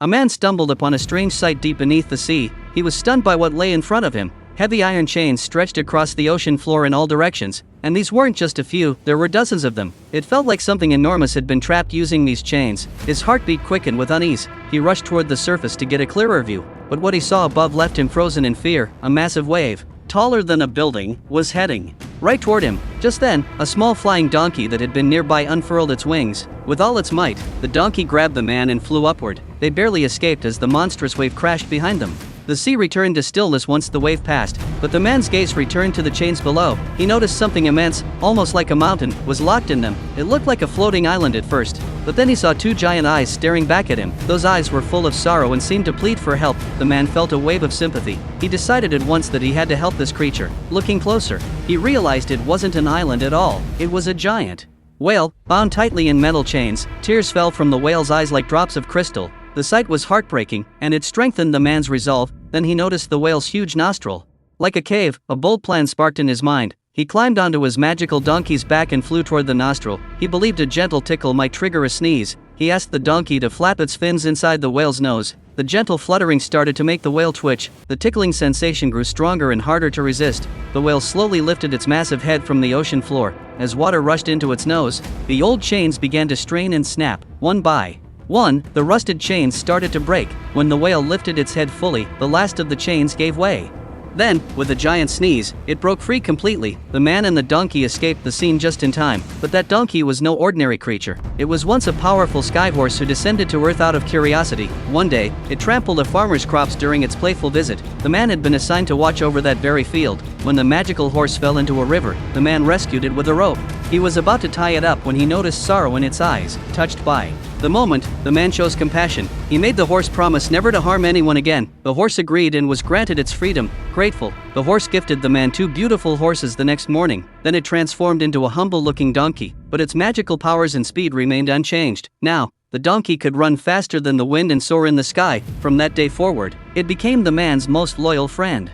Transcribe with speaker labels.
Speaker 1: A man stumbled upon a strange sight deep beneath the sea. He was stunned by what lay in front of him. Heavy iron chains stretched across the ocean floor in all directions, and these weren't just a few, there were dozens of them. It felt like something enormous had been trapped using these chains. His heartbeat quickened with unease. He rushed toward the surface to get a clearer view, but what he saw above left him frozen in fear. A massive wave, taller than a building, was heading right toward him. Just then, a small flying donkey that had been nearby unfurled its wings. With all its might, the donkey grabbed the man and flew upward. They barely escaped as the monstrous wave crashed behind them. The sea returned to stillness once the wave passed, but the man's gaze returned to the chains below. He noticed something immense, almost like a mountain, was locked in them. It looked like a floating island at first, but then he saw two giant eyes staring back at him. Those eyes were full of sorrow and seemed to plead for help. The man felt a wave of sympathy. He decided at once that he had to help this creature. Looking closer, he realized it wasn't an island at all. It was a giant whale, bound tightly in metal chains. Tears fell from the whale's eyes like drops of crystal. The sight was heartbreaking, and it strengthened the man's resolve. Then he noticed the whale's huge nostril. Like a cave, a bold plan sparked in his mind. He climbed onto his magical donkey's back and flew toward the nostril. He believed a gentle tickle might trigger a sneeze. He asked the donkey to flap its fins inside the whale's nose. The gentle fluttering started to make the whale twitch. The tickling sensation grew stronger and harder to resist. The whale slowly lifted its massive head from the ocean floor. As water rushed into its nose, the old chains began to strain and snap. One by one, the rusted chains started to break. When the whale lifted its head fully, the last of the chains gave way. Then, with a giant sneeze, it broke free completely. The man and the donkey escaped the scene just in time. But that donkey was no ordinary creature. It was once a powerful skyhorse who descended to Earth out of curiosity. One day, it trampled a farmer's crops during its playful visit. The man had been assigned to watch over that very field. When the magical horse fell into a river, the man rescued it with a rope. He was about to tie it up when he noticed sorrow in its eyes. Touched by the moment, the man chose compassion. He made the horse promise never to harm anyone again. The horse agreed and was granted its freedom. Grateful, the horse gifted the man two beautiful horses the next morning. Then it transformed into a humble-looking donkey, but its magical powers and speed remained unchanged. Now, the donkey could run faster than the wind and soar in the sky. From that day forward, it became the man's most loyal friend.